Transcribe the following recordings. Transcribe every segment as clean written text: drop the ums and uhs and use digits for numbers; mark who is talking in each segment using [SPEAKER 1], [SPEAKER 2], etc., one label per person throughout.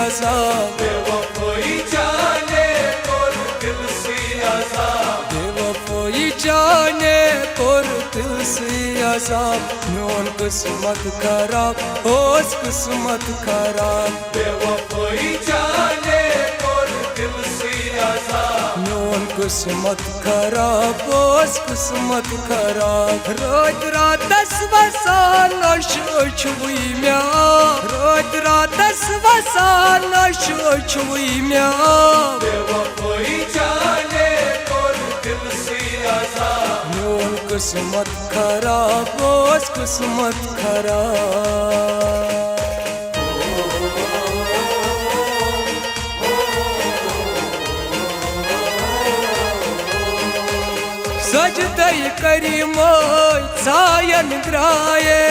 [SPEAKER 1] अज़ाब,
[SPEAKER 2] बेवफाई जाने कोर दिल से अज़ाब,
[SPEAKER 1] बेवफाई जाने कोर दिल से अज़ाब, म्योन किस्मत खराब, ओस किस्मत खराब,
[SPEAKER 2] बेवफाई जाने कोर दिल से अज़ाब,
[SPEAKER 1] म्योन किस्मत खराब, ओस किस्मत खराब। रोज रातस वसान शुई म्या, रोज रातस वसान शुई म्या,
[SPEAKER 2] बेवफाई जाने कोर दिल से अज़ाब,
[SPEAKER 1] म्योन किस्मत खराब, ओस किस्मत खराब। सजदई करी मोय छायन ग्राये,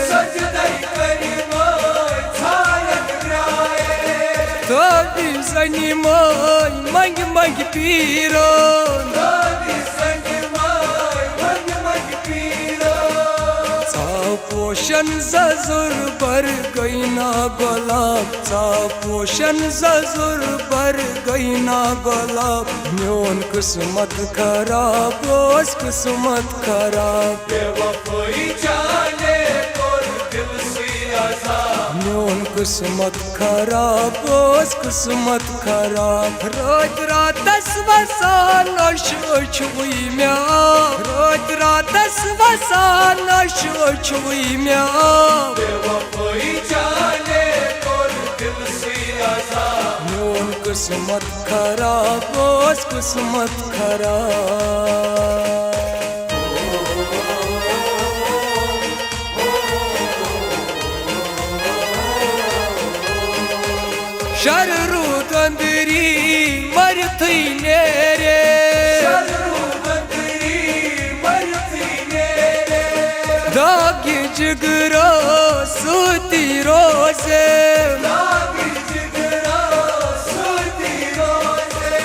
[SPEAKER 2] सजदई करी मोय छायन ग्राये,
[SPEAKER 1] तो भी सनी मोय मंग मंग पीरो,
[SPEAKER 2] दादी संग मोय मंग मंग पीरो,
[SPEAKER 1] चा पोषण जजुर बर गईना गुलाब, चा पोषण जजुर बर गईना गुलाब, म्योन किस्मत खराब, ओस किस्मत खराब,
[SPEAKER 2] बेवफाई जाने कोर दिल से अज़ाब,
[SPEAKER 1] म्योन किस्मत खराब, ओस किस्मत खराब। रोज रातस वसान शुई म्या, रोज रातस वसान शुई म्या,
[SPEAKER 2] बेवफाई जाने कोर दिल से अज़ाब,
[SPEAKER 1] म्योन किस्मत खराब, ओस किस्मत खराब। शररू तंदरी मरथी नेरे,
[SPEAKER 2] शररू बंदरी मरती नेरे,
[SPEAKER 1] दागी जिगरो सूती रोसे,
[SPEAKER 2] दागी जिगरा सूती रोज़े,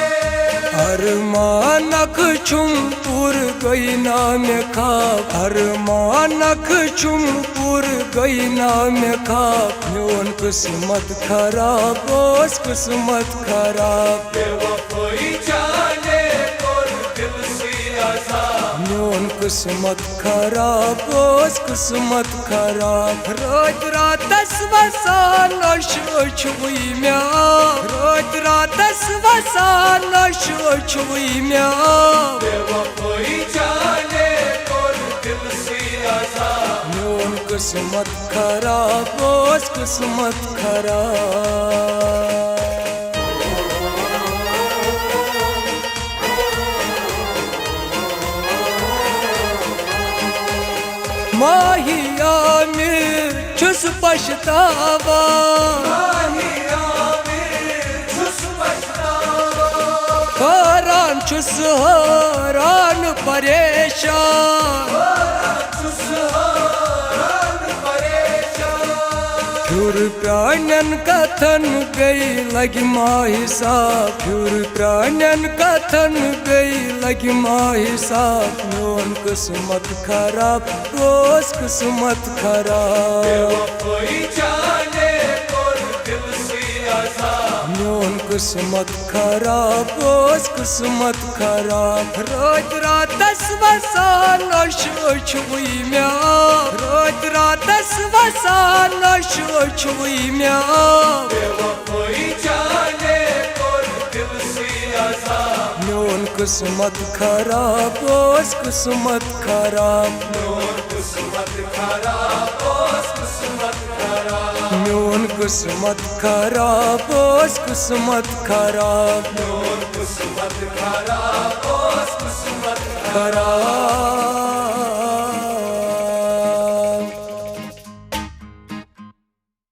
[SPEAKER 1] अरमानक चुमपुर गई नाम खाब, अरमानक चुमपुर गई नाम खाब, म्योन किस्मत खराब, ओस किस्मत खराब,
[SPEAKER 2] बेवफाई जाने कोर दिल से अज़ाब,
[SPEAKER 1] म्योन किस्मत खराब, ओस किस्मत खराब। रोज रातस वसान शुई म्या, रोज रातस वसान शुई म्या,
[SPEAKER 2] बेवफाई जाने कोर दिल से अज़ाब,
[SPEAKER 1] म्योन किस्मत खराब, ओस किस्मत खराब। माही आमिर छुस पछतावा,
[SPEAKER 2] माही आमिर छुस पछतावा,
[SPEAKER 1] हरान छुस हरान परेशान,
[SPEAKER 2] छुस हरान परेशान,
[SPEAKER 1] फिर प्राणन कथन गई लगी माही साहब, फिर प्राणन कथन गई लगी माही साहब, म्योन किस्मत खराब, ओस किस्मत खराब,
[SPEAKER 2] बेवफाई जाने कोर दिल से अज़ाब,
[SPEAKER 1] म्योन किस्मत खराब, ओस किस्मत खराब। रोज रातस वसान शुई म्या, रोज रातस वसान शुई म्या,
[SPEAKER 2] बेवफाई जाने कोर दिल से अज़ाब,
[SPEAKER 1] म्योन किस्मत खराब, ओस किस्मत खराब,
[SPEAKER 2] नूर किस्मत खराब, ओस किस्मत खराब,
[SPEAKER 1] म्योन किस्मत खराब, ओस किस्मत खराब,
[SPEAKER 2] नूर किस्मत खराब, ओस किस्मत
[SPEAKER 1] खराब।